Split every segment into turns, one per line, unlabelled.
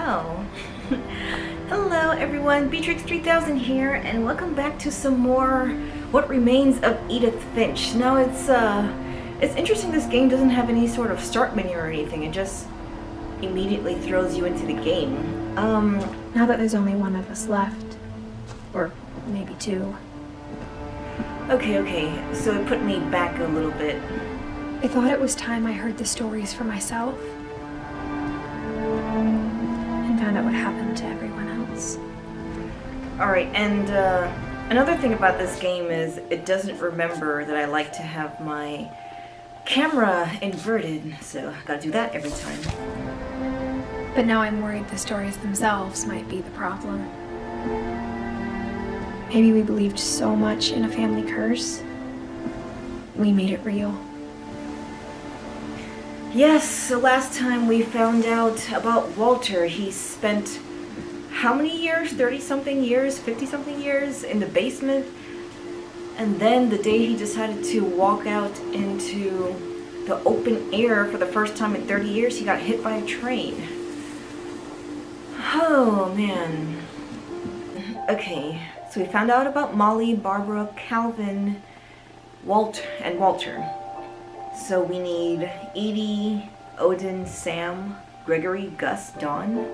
wow. Hello everyone, Beatrix3000 here, and welcome back to some more What Remains of Edith Finch. Now it's interesting this game doesn't have any sort of start menu or anything, it just immediately throws you into the game.
Now that there's only one of us left, or maybe two.
Okay, so it put me back a little bit.
I thought it was time I heard the stories for myself. And found out what happened to everyone else.
Alright, and another thing about this game is it doesn't remember that I like to have my camera inverted, so I gotta do that every time.
But now I'm worried the stories themselves might be the problem. Maybe we believed so much in a family curse, we made it real.
Yes, the last time we found out about Walter, he spent how many years? 30-something years? 50-something years in the basement? And then the day he decided to walk out into the open air for the first time in 30 years, he got hit by a train. Oh, man. Okay, so we found out about Molly, Barbara, Calvin, Walter. So we need Edie, Odin, Sam, Gregory, Gus, Dawn,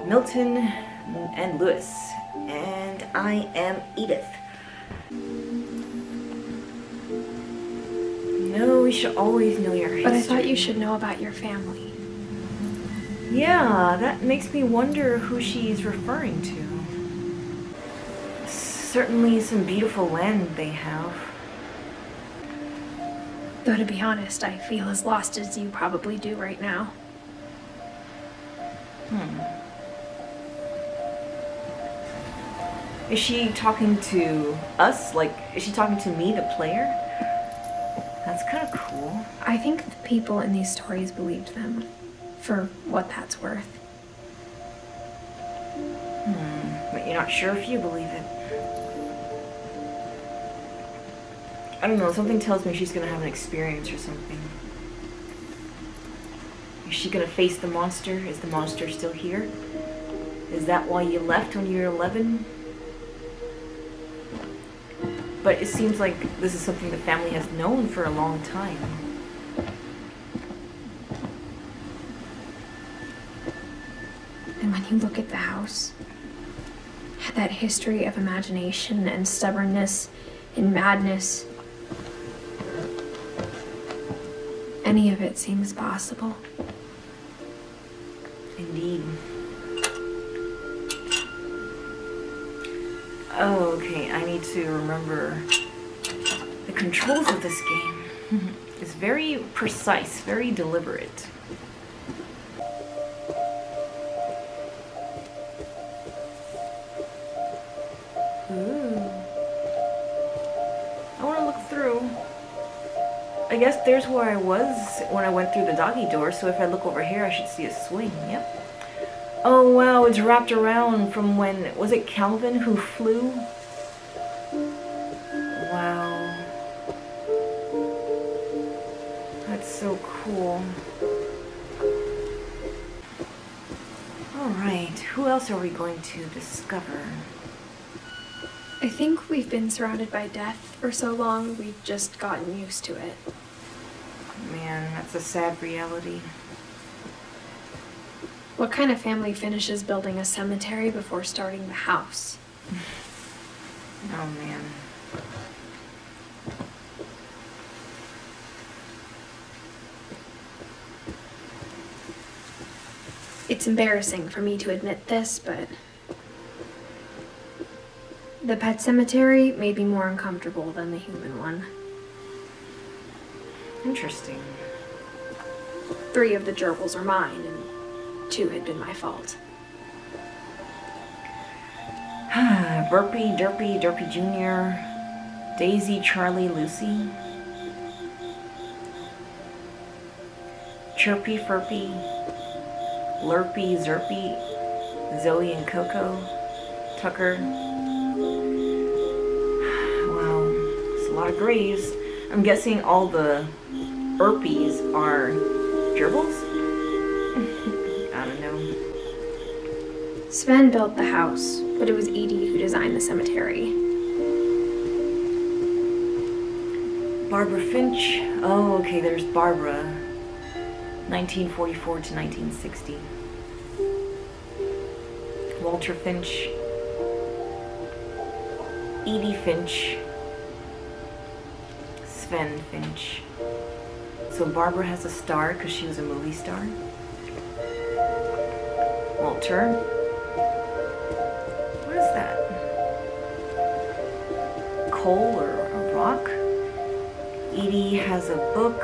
Milton, and Lewis. And I am Edith. No, we should always know your history.
But I thought you should know about your family.
Yeah, that makes me wonder who she's referring to. Certainly some beautiful land they have.
Though to be honest, I feel as lost as you probably do right now.
Is she talking to us? Like, is she talking to me, the player? That's kind of cool.
I think the people in these stories believed them, for what that's worth.
But you're not sure if you believe it. I don't know, something tells me she's gonna have an experience or something. Is she gonna face the monster? Is the monster still here? Is that why you left when you were 11? But it seems like this is something the family has known for a long time.
And when you look at the house, that history of imagination and stubbornness and madness, any of it seems possible.
Indeed. Oh, okay, I need to remember the controls of this game. It's very precise, very deliberate. Ooh. I want to look through. I guess there's where I was when I went through the doggy door, so if I look over here I should see a swing. Yep. Oh wow, it's wrapped around from when, was it Calvin who flew? Wow. That's so cool. Alright, who else are we going to discover?
I think we've been surrounded by death for so long, we've just gotten used to it.
Man, that's a sad reality.
What kind of family finishes building a cemetery before starting the house?
Oh man.
It's embarrassing for me to admit this, but the pet cemetery may be more uncomfortable than the human one.
Interesting.
3 of the gerbils are mine, and 2 had been my fault.
Burpy, Derpy, Derpy Jr., Daisy, Charlie, Lucy, Chirpy, Furpy, Lurpy, Zerpy, Zoe and Coco, Tucker. Wow, it's a lot of graves. I'm guessing all the Erpies are gerbils? I don't know.
Sven built the house, but it was Edie who designed the cemetery.
Barbara Finch. Oh, okay, there's Barbara. 1944 to 1960. Walter Finch. Edith Finch. Sven Finch. So Barbara has a star because she was a movie star. Walter. What is that? Coal or a rock? Edie has a book.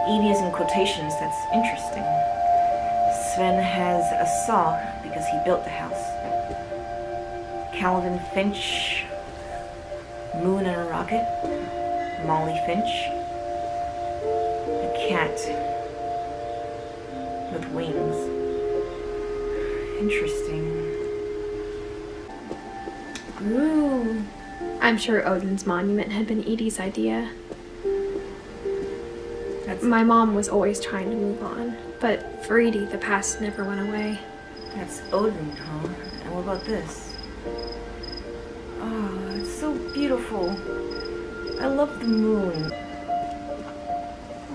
Edie is in quotations, that's interesting. Sven has a saw because he built the house. Calvin Finch, moon and a rocket. Molly Finch, a cat with wings. Interesting. Ooh.
I'm sure Odin's monument had been Edie's idea. My mom was always trying to move on, but for Edie, the past never went away.
That's Odin, huh? And what about this? Oh, it's so beautiful. I love the moon.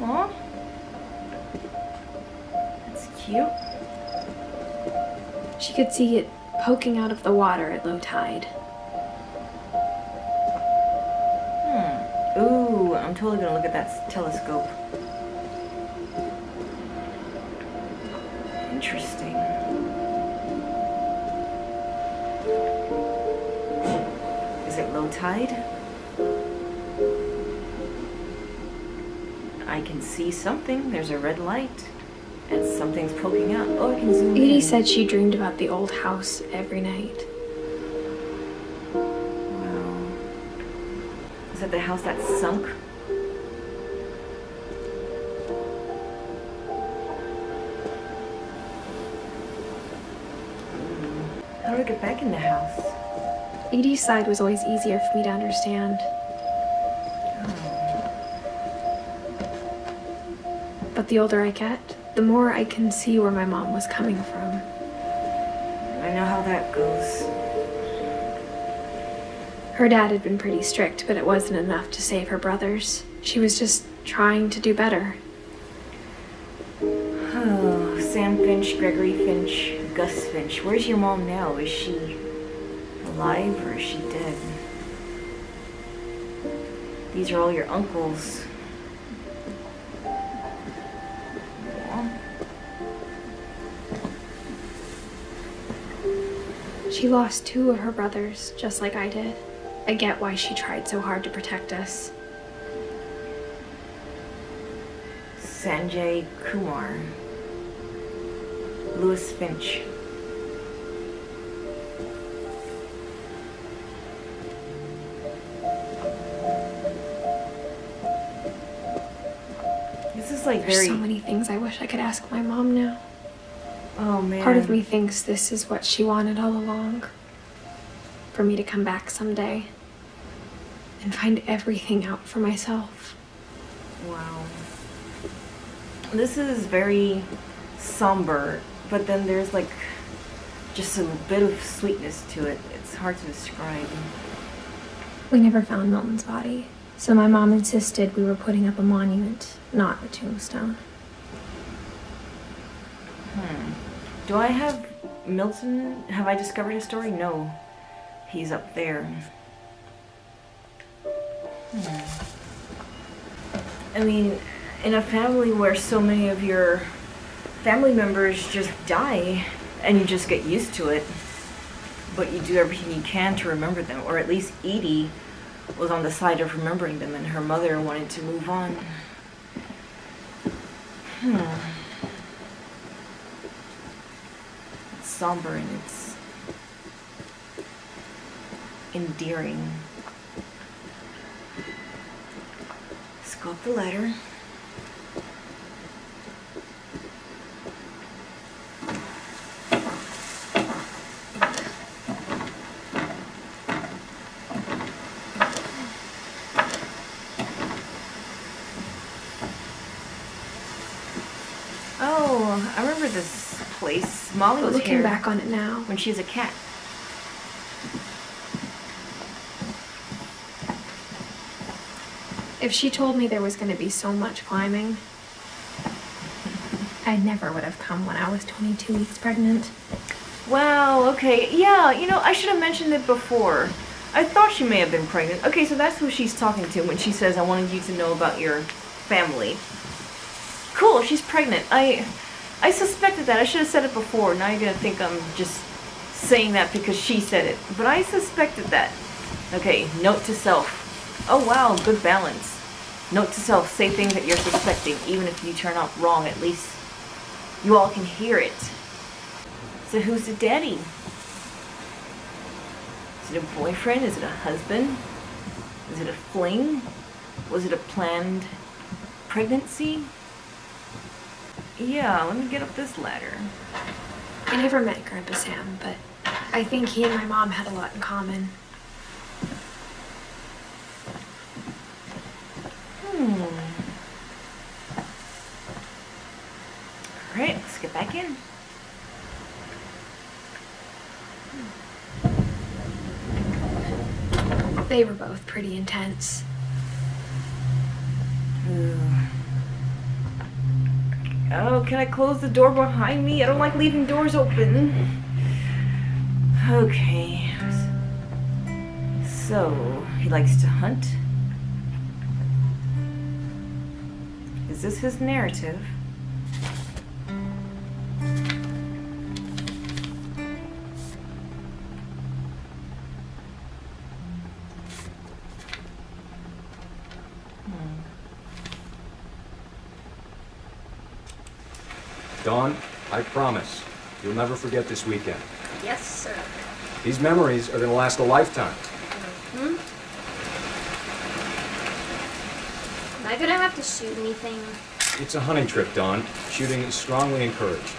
Aw. That's cute.
She could see it poking out of the water at low tide.
Ooh, I'm totally gonna look at that telescope. Interesting. Is it low tide? I can see something. There's a red light. And something's poking out. Oh, I can zoom in.
Edie said she dreamed about the old house every night.
Wow. Is that the house that sunk? How do I get back in the house?
Edie's side was always easier for me to understand. But the older I get, the more I can see where my mom was coming from.
I know how that goes.
Her dad had been pretty strict, but it wasn't enough to save her brothers. She was just trying to do better.
Oh, Sam Finch, Gregory Finch, Gus Finch. Where's your mom now? Is she alive or is she dead? These are all your uncles.
She lost 2 of her brothers, just like I did. I get why she tried so hard to protect us.
Sanjay Kumar. Louis Finch. This is like
There's
very...
so many things I wish I could ask my mom now.
Oh man.
Part of me thinks this is what she wanted all along. For me to come back someday and find everything out for myself.
Wow. This is very somber, but then there's like just a bit of sweetness to it. It's hard to describe.
We never found Milton's body, so my mom insisted we were putting up a monument, not a tombstone.
Do I have Milton? Have I discovered his story? No. He's up there. I mean, in a family where so many of your family members just die and you just get used to it, but you do everything you can to remember them, or at least Edie was on the side of remembering them and her mother wanted to move on. It's somber and it's endearing. Let's go up the ladder. Oh, I remember this place. Molly was
Looking
here
back on it now,
when she was a cat.
if she told me there was going to be so much climbing, I never would have come when I was 22 weeks pregnant.
Wow, okay. Yeah, I should have mentioned it before. I thought she may have been pregnant. Okay, so that's who she's talking to when she says, I wanted you to know about your family. Cool, she's pregnant. I suspected that. I should have said it before. Now you're going to think I'm just saying that because she said it. But I suspected that. Okay, note to self. Oh wow, good balance. Note to self, say things that you're suspecting, even if you turn out wrong, at least you all can hear it. So who's the daddy? Is it a boyfriend? Is it a husband? Is it a fling? Was it a planned pregnancy? Yeah, let me get up this ladder.
I never met Grandpa Sam, but I think he and my mom had a lot in common.
Alright, let's get back in.
They were both pretty intense.
Oh, can I close the door behind me? I don't like leaving doors open. Okay. So, he likes to hunt. Is this his narrative?
Dawn, I promise, you'll never forget this weekend.
Yes, sir.
These memories are gonna last a lifetime.
Am I gonna have to shoot anything?
It's a hunting trip, Dawn. Shooting is strongly encouraged.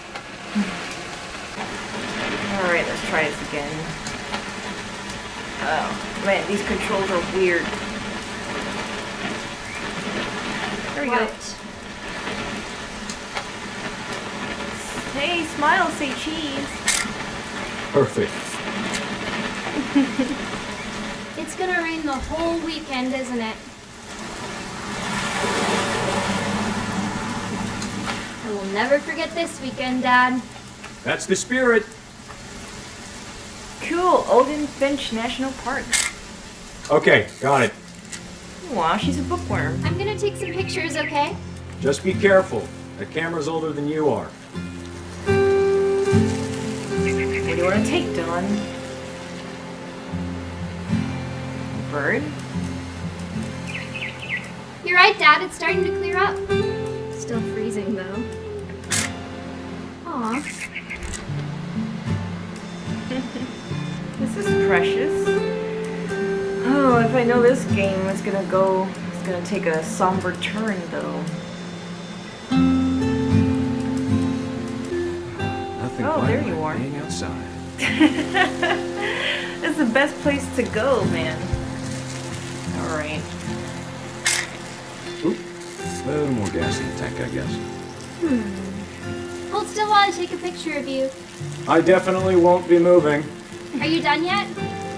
Alright, let's try this again. Oh, man, these controls are weird. There we go. Hey, smile, say cheese.
Perfect.
It's gonna rain the whole weekend, isn't it? I will never forget this weekend, Dad.
That's the spirit.
Cool, Edith Finch National Park.
Okay, got it.
Wow, she's a bookworm.
I'm gonna take some pictures, okay?
Just be careful. The camera's older than you are.
What do you want to take, Dawn? Bird?
You're right, Dad. It's starting to clear up. Still freezing, though. Aw.
This is precious. Oh, if I know this game is gonna take a somber turn, though.
Nothing
Oh,
quite
there
like
you are.
being outside.
This is the best place to go, man. Alright.
Oop. A little more gas in the tank, I guess.
Hold still while I take a picture of you.
I definitely won't be moving.
Are you done yet?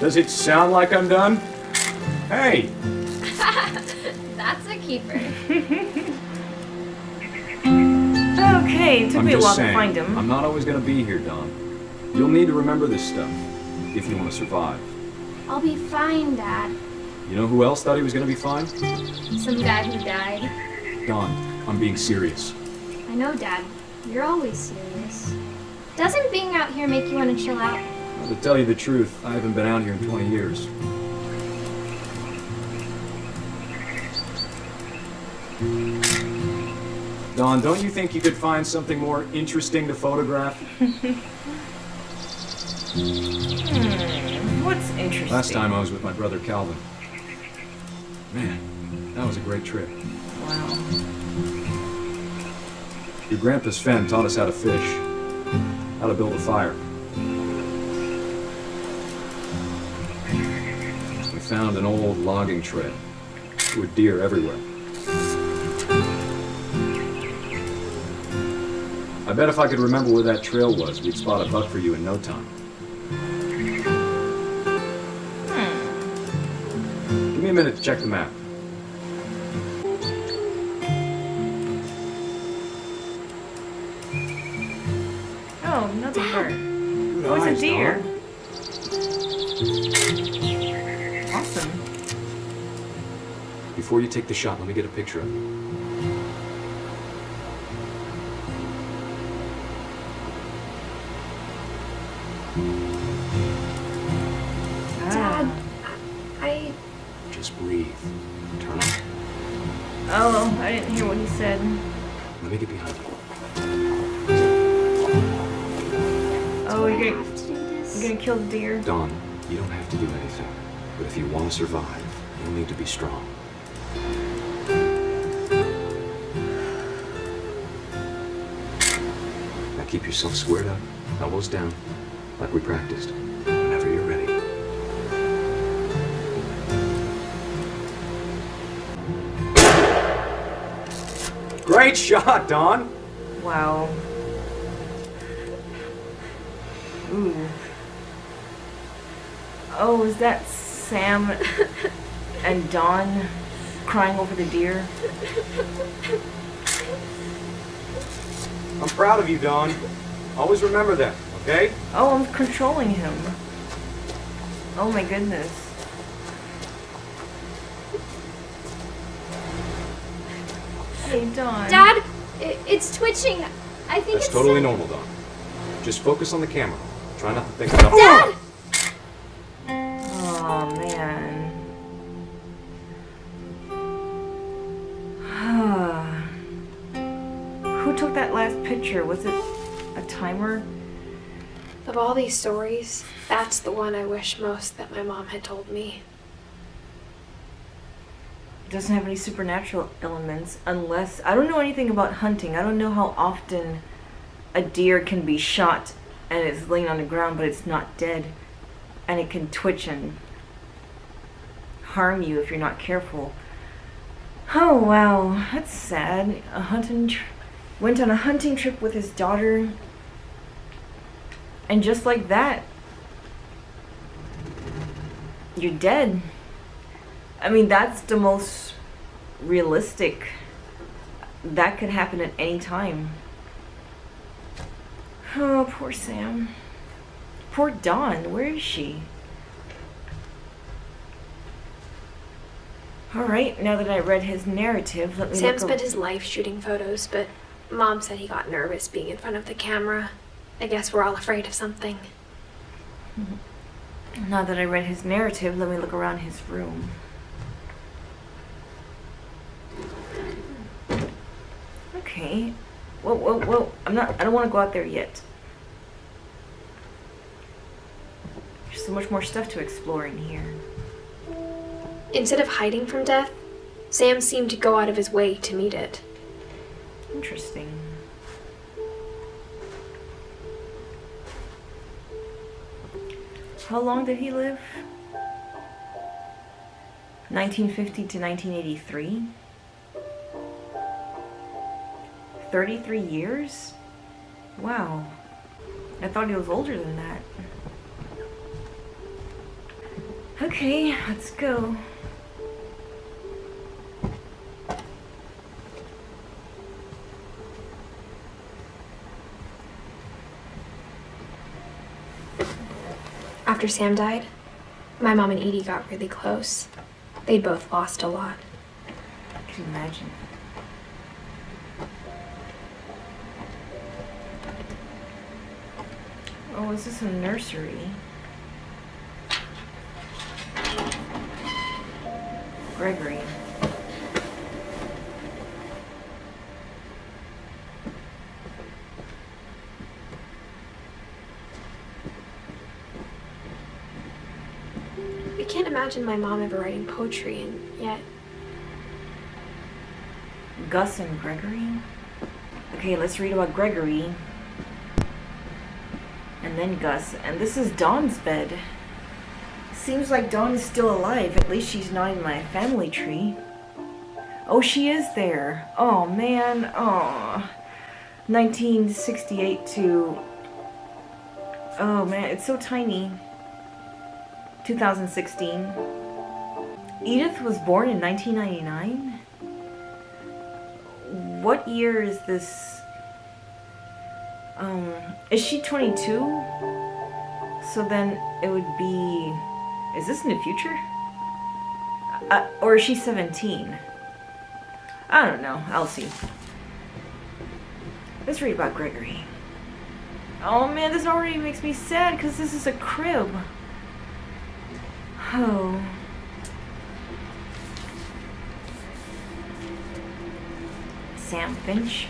Does it sound like I'm done? Hey!
That's a keeper.
Okay, it took
I'm
me a
just
while
saying,
to find him.
I'm not always gonna be here, Dawn. You'll need to remember this stuff if you want to survive.
I'll be fine, Dad.
You know who else thought he was gonna be fine?
Some guy who died.
Dawn, I'm being serious.
I know, Dad. You're always serious. Doesn't being out here make you want to chill out?
Well, to tell you the truth, I haven't been out here in 20 years. Dawn, don't you think you could find something more interesting to photograph?
What's interesting?
Last time I was with my brother Calvin. Man, that was a great trip.
Wow.
Your grandpa Sven taught us how to fish, how to build a fire. We found an old logging trail with deer everywhere. I bet if I could remember where that trail was, we'd spot a buck for you in no time. Give me a minute to check the map.
Oh, another bird.
Good
Oh, it's
eyes,
a deer.
Dawn.
Awesome.
Before you take the shot, let me get a picture of it.
Dad, I...
Just breathe. Turn up.
Oh, I didn't hear what he said.
Let me get behind you.
Oh,
I
you're
have to do this.
gonna kill the deer?
Dawn, you don't have to do anything. But if you want to survive, you'll need to be strong. Now keep yourself squared up, elbows down, like we practiced. Whenever you're ready. Great shot, Dawn!
Wow. Ooh. Oh, is that Sam and Dawn crying over the deer?
I'm proud of you, Dawn. Always remember that, okay?
Oh, I'm controlling him. Oh my goodness. Hey, Dawn.
Dad, it's twitching. I think
That's
it's
totally normal, Dawn. Just focus on the camera. Try not to think about
Dad!
Oh, man. Who took that last picture? Was it a timer?
Of all these stories, that's the one I wish most that my mom had told me.
It doesn't have any supernatural elements unless... I don't know anything about hunting. I don't know how often a deer can be shot and it's laying on the ground but it's not dead. And it can twitch and harm you if you're not careful. Oh, wow. That's sad. Went on a hunting trip with his daughter. And just like that, you're dead. I mean, that's the most realistic. That could happen at any time. Oh, poor Sam. Poor Dawn. Where is she? Alright, now that I read his narrative, let me
Sam
look
spent his life shooting photos, but Mom said he got nervous being in front of the camera. I guess we're all afraid of something.
Now that I read his narrative, let me look around his room. Okay. Whoa. I don't want to go out there yet. There's so much more stuff to explore in here.
Instead of hiding from death, Sam seemed to go out of his way to meet it.
Interesting. How long did he live? 1950 to 1983? 33 years? Wow. I thought he was older than that. Okay, let's go.
After Sam died, my mom and Edie got really close. They'd both lost a lot.
I can imagine. Oh, is this a nursery? Gregory.
I can't imagine my mom ever writing poetry, and yet...
Gus and Gregory? Okay, let's read about Gregory. And then Gus. And this is Dawn's bed. Seems like Dawn is still alive. At least she's not in my family tree. Oh, she is there. Oh, man. Oh. 1968 to... Oh man, it's so tiny. 2016. Edith was born in 1999? What year is this? Is she 22? So then it would be... Is this in the future? Or is she 17? I don't know. I'll see. Let's read about Gregory. Oh man, this already makes me sad because this is a crib. Oh. Sam Finch.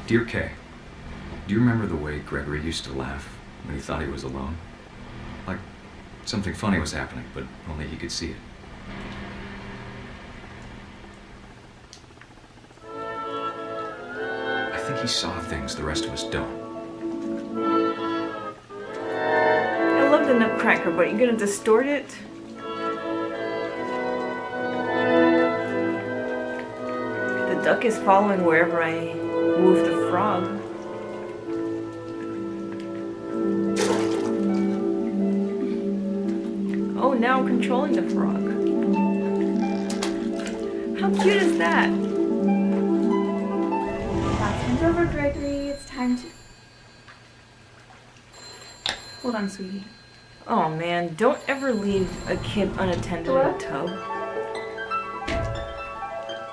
Dear Kay, do you remember the way Gregory used to laugh when he thought he was alone? Like something funny was happening, but only he could see it. I think he saw things the rest of us don't.
I love the Nutcracker, but you're gonna distort it? The duck is following wherever I move the frog. Oh, now I'm controlling the frog. How cute is that?
Bathroom's over, Gregory. It's time to... Hold on, sweetie.
Oh man, don't ever leave a kid unattended in a tub.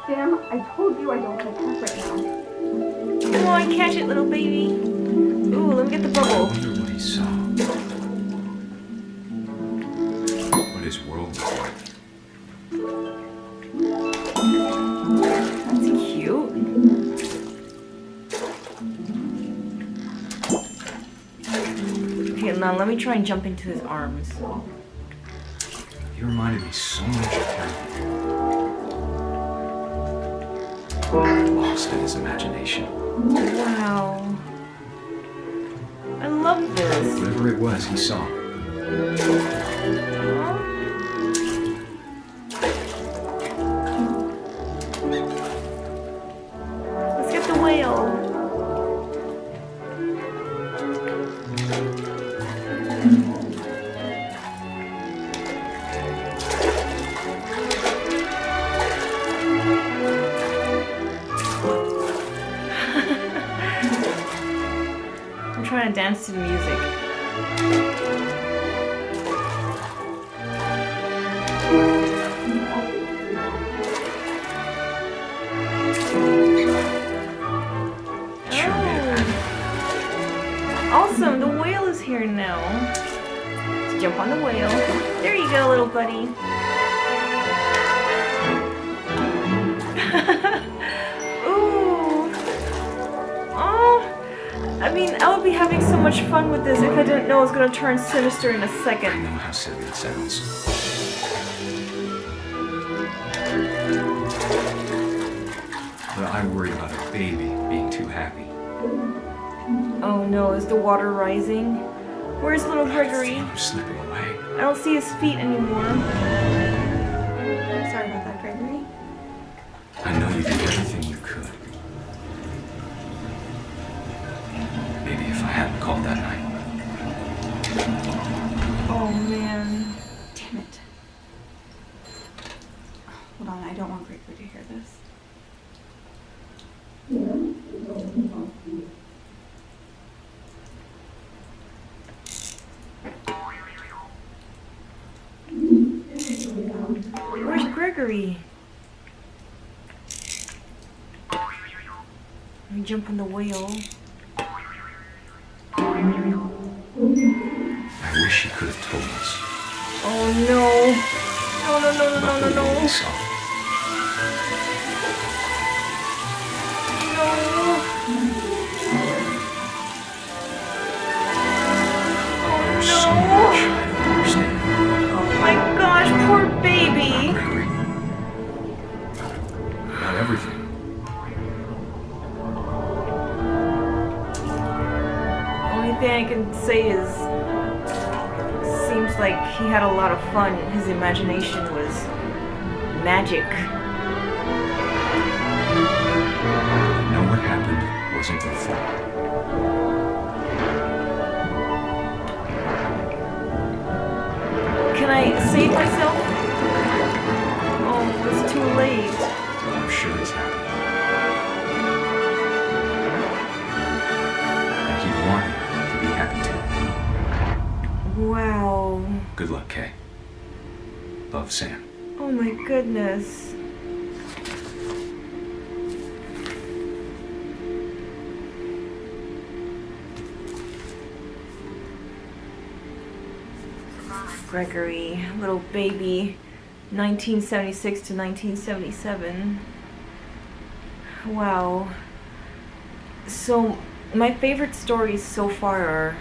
Sam, I told you I don't like that right now.
Come on, catch it, little baby. Ooh, let me get the
I
bubble.
wonder what he saw. What his world was like.
That's cute. Okay, now let me try and jump into his arms.
He reminded me so much of him. Lost in his imagination.
Wow. I love this.
Whatever it was, he saw.
Let's get the whale. I'm trying to dance to the music.
Sure made it happen.
Awesome, the whale is here now. Let's jump on the whale. There you go, little buddy. Ooh. Oh. I mean, I would be having so much fun with this if I didn't know it was going to turn sinister in a
I
second.
know how silly it sounds. But I worry about a baby being too happy.
Oh no, is the water rising? Where's little
I
Gregory?
feel him slipping away.
I don't see his feet anymore.
Sorry about that, Gregory.
I know you did everything you could. Maybe if I hadn't called that night.
Oh man.
Damn it. Hold on, I don't want Gregory to hear this.
Where's Gregory? Let me jump on the whale.
I wish he could have told us.
Oh no. No, no, no, no,
about
no,
the
no,
world
no.
he saw.
No.
There's
Oh
so
no.
much I don't understand.
Oh my gosh, poor baby.
Gregory. Not everything.
Only thing I can say is, seems like he had a lot of fun. His imagination was magic.
I know what happened. wasn't your fault.
Can I save myself? Oh, it's too late.
I'm sure he's happy. And he'd want you to be happy too.
Wow.
Good luck, Kay. Love, Sam.
Oh my goodness. Gregory, little baby, 1976 to 1977. Wow. So, my favorite stories so far are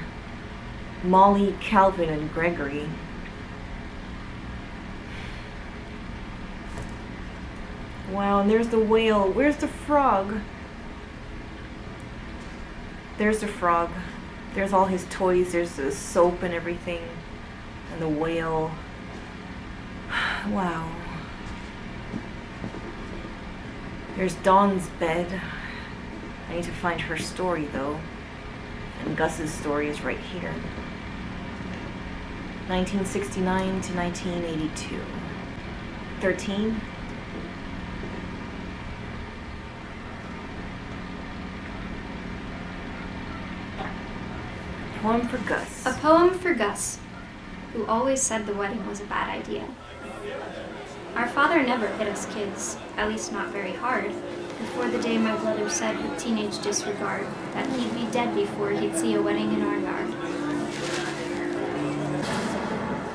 Molly, Calvin, and Gregory. Wow, and there's the whale. Where's the frog? There's the frog. There's all his toys. There's the soap and everything. And the whale. Wow. There's Dawn's bed. I need to find her story though. And Gus's story is right here. 1969 to 1982. 13. Poem for Gus.
A poem for Gus, who always said the wedding was a bad idea. Our father never hit us kids, at least not very hard, before the day my brother said with teenage disregard that he'd be dead before he'd see a wedding in our yard.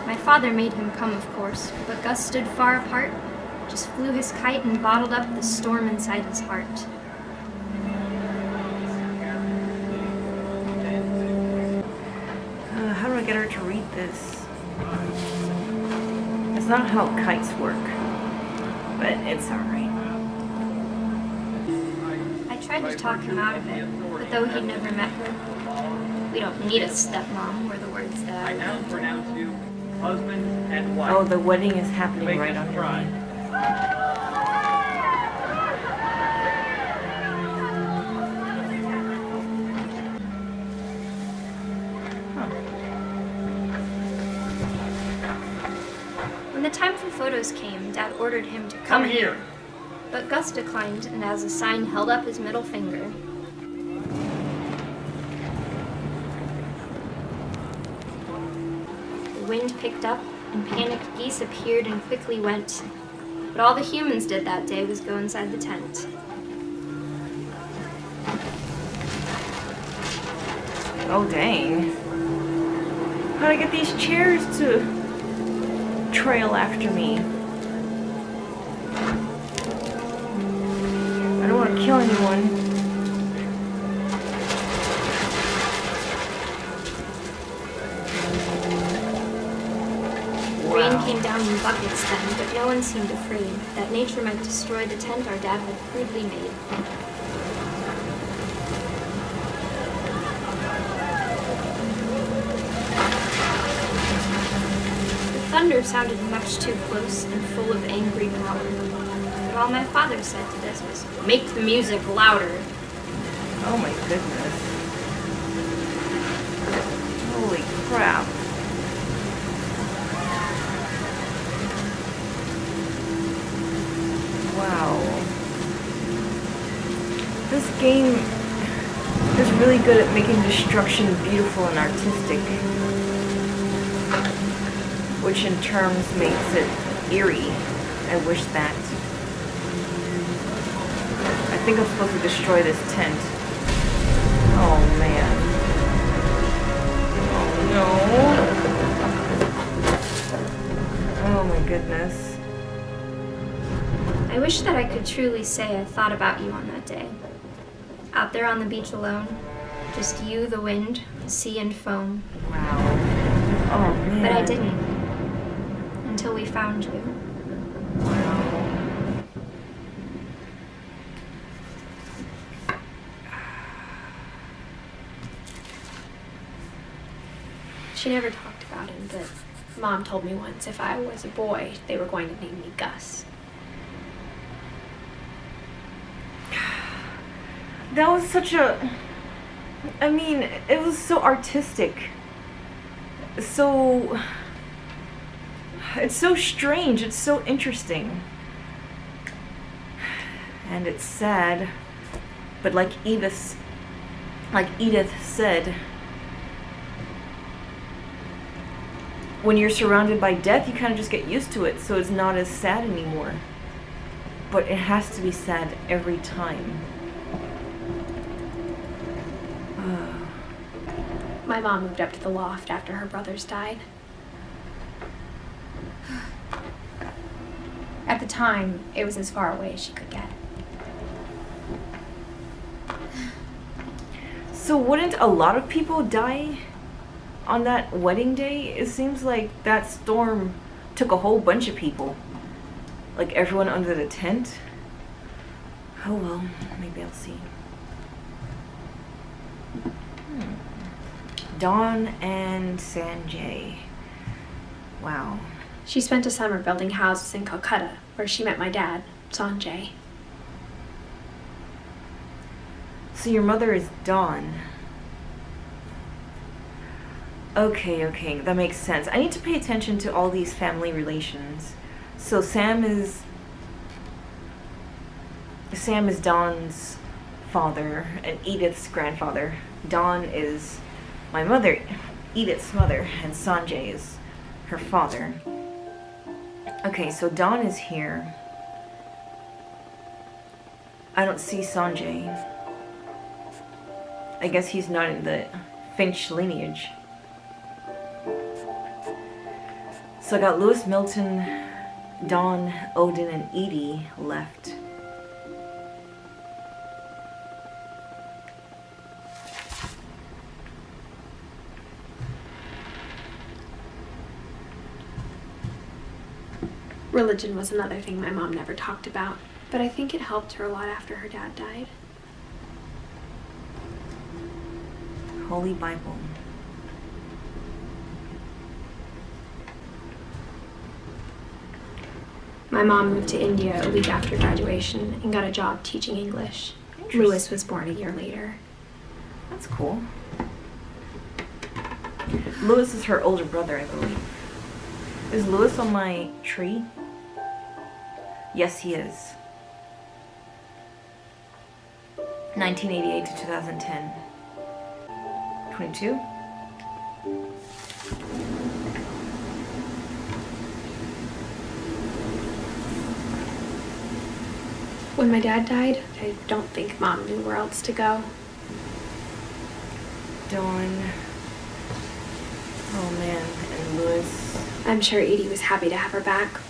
My father made him come, of course, but Gus stood far apart, just flew his kite and bottled up the storm inside his heart.
How do I get her to read this? It's not how kites work, but it's alright.
I tried to talk him out of it, but though he'd never met her, we don't need a stepmom were the words that
I now pronounce you husband and wife.
Oh, the wedding is happening right on her name.
When the time for photos came, Dad ordered him to
Come here.
But Gus declined and as a sign held up his middle finger. The wind picked up and panicked geese appeared and quickly went. But all the humans did that day was go inside the tent.
Oh, dang. How'd I get these chairs to trail after me? I don't want to kill anyone.
Rain came down in buckets then, but no one seemed afraid that nature might destroy the tent our dad had crudely made. The thunder sounded much too close and full of angry power. But all my father said to this was, "Make the music louder."
Oh my goodness. Holy crap. Wow. This game is really good at making destruction beautiful and artistic, which in terms makes it eerie. I wish that. I think I'm supposed to destroy this tent. Oh man. Oh no. Oh my goodness.
I wish that I could truly say I thought about you on that day. Out there on the beach alone, just you, the wind, the sea and foam.
Wow. Oh man.
But I didn't. Until we found you.
Wow.
She never talked about him, but Mom told me once if I was a boy, they were going to name me Gus.
That was such a... I mean, it was so artistic. So... It's so strange. It's so interesting. And it's sad. But like Edith said, when you're surrounded by death, you kind of just get used to it, so it's not as sad anymore. But it has to be sad every time.
My mom moved up to the loft after her brothers died. At the time, it was as far away as she could get.
So wouldn't a lot of people die on that wedding day? It seems like that storm took a whole bunch of people. Like everyone under the tent. Oh well, maybe I'll see. Dawn and Sanjay. Wow.
She spent a summer building houses in Calcutta, where she met my dad, Sanjay.
So your mother is Dawn. Okay, that makes sense. I need to pay attention to all these family relations. So Sam is Dawn's father and Edith's grandfather. Dawn is my mother, Edith's mother, and Sanjay is her father. Okay, so Dawn is here. I don't see Sanjay. I guess he's not in the Finch lineage. So I got Louis, Milton, Dawn, Odin, and Edie left.
Religion was another thing my mom never talked about, but I think it helped her a lot after her dad died.
Holy Bible.
My mom moved to India a week after graduation and got a job teaching English. Louis was born a year later.
That's cool. Louis is her older brother, I believe. Is Louis on my tree? Yes, he is. 1988 to 2010. 22?
When my dad died, I don't think Mom knew where else to go.
Dawn. Oh man, and Louis.
I'm sure Edie was happy to have her back.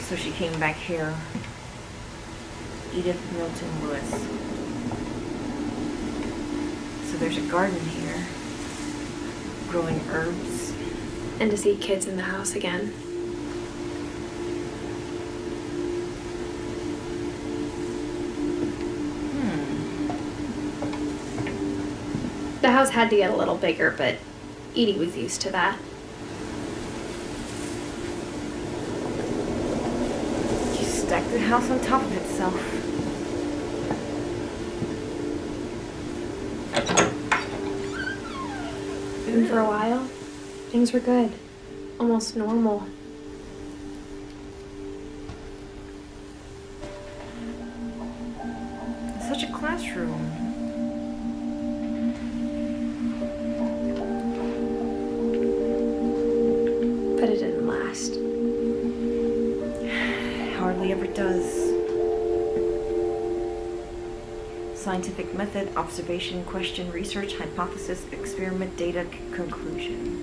So she came back here. Edith, Milton, Louis. So there's a garden here. Growing herbs.
And to see kids in the house again. The house had to get a little bigger, but Edie was used to that.
You stacked the house on top of itself.
And for a while, things were good. Almost normal.
Such a classroom.
But it didn't last.
Hardly ever does. Scientific method, observation, question, research, hypothesis, experiment, data, conclusion.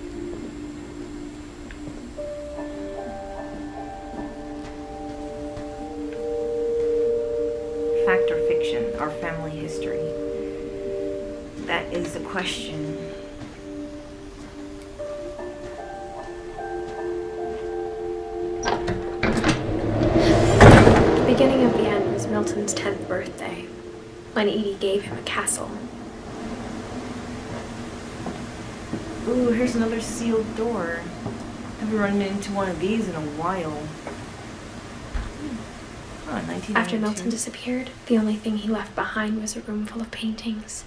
Fact or fiction, our family history. That is the question.
The beginning of the end was Milton's 10th birthday, when Edie gave him a castle.
Ooh, here's another sealed door. I haven't run into one of these in a while. 1992.
After Milton disappeared, the only thing he left behind was a room full of paintings.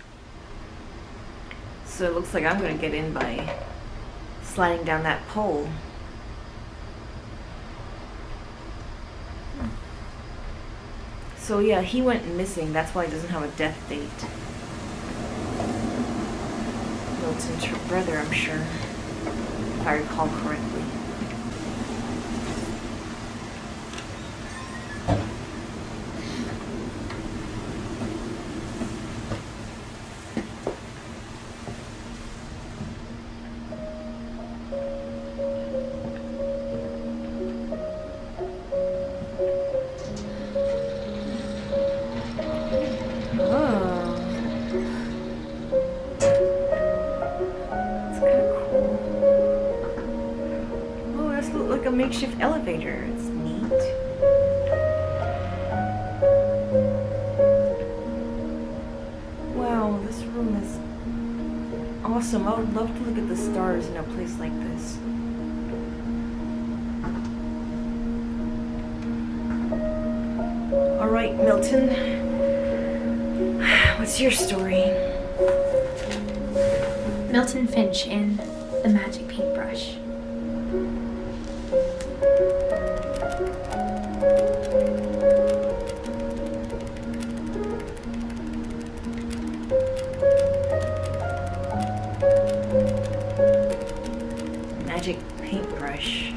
So it looks like I'm gonna get in by sliding down that pole. So yeah, he went missing. That's why he doesn't have a death date. Milton's her brother, I'm sure, if I recall correctly. A makeshift elevator. It's neat. Wow, this room is awesome. I would love to look at the stars in a place like this. All right, Milton. What's your story?
Milton Finch in The Magic Paintbrush.
Magic paintbrush.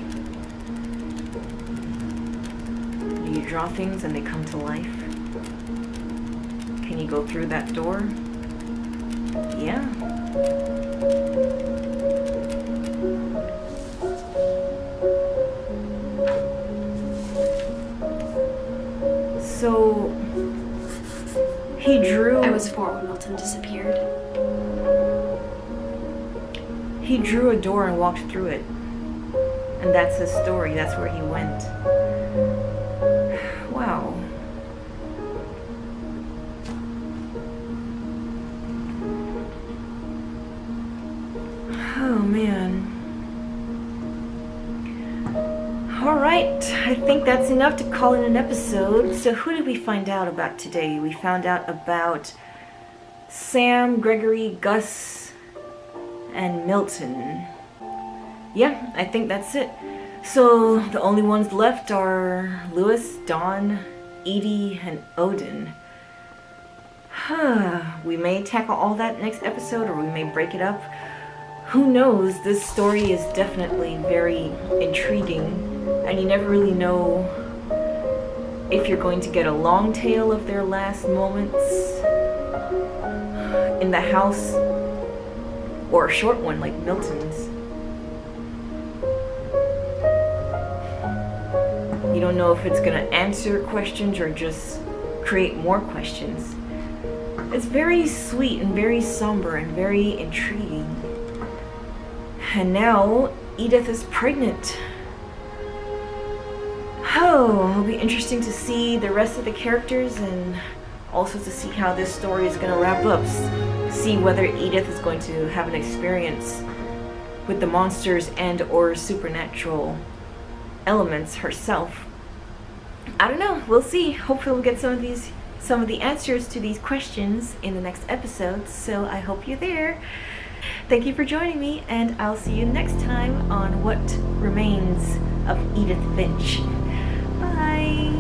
Do you draw things and they come to life? Can you go through that door? Yeah. So he drew.
I was 4 when Milton disappeared.
He drew a door and walked through it. And that's his story. That's where he went. Wow. Oh, man. Alright, I think that's enough to call it an episode. So who did we find out about today? We found out about Sam, Gregory, Gus, and Milton. Yeah, I think that's it. So the only ones left are Lewis, Dawn, Edie, and Odin. We may tackle all that next episode, or we may break it up. Who knows? This story is definitely very intriguing, and you never really know if you're going to get a long tale of their last moments in the house, or a short one like Milton's. You don't know if it's gonna answer questions or just create more questions. It's very sweet and very somber and very intriguing. And now Edith is pregnant. Oh, it'll be interesting to see the rest of the characters and also to see how this story is gonna wrap up. See whether Edith is going to have an experience with the monsters and or supernatural elements herself. I don't know, we'll see. Hopefully we'll get some of the answers to these questions in the next episode, so I hope you're there. Thank you for joining me, and I'll see you next time on What Remains of Edith Finch. Bye!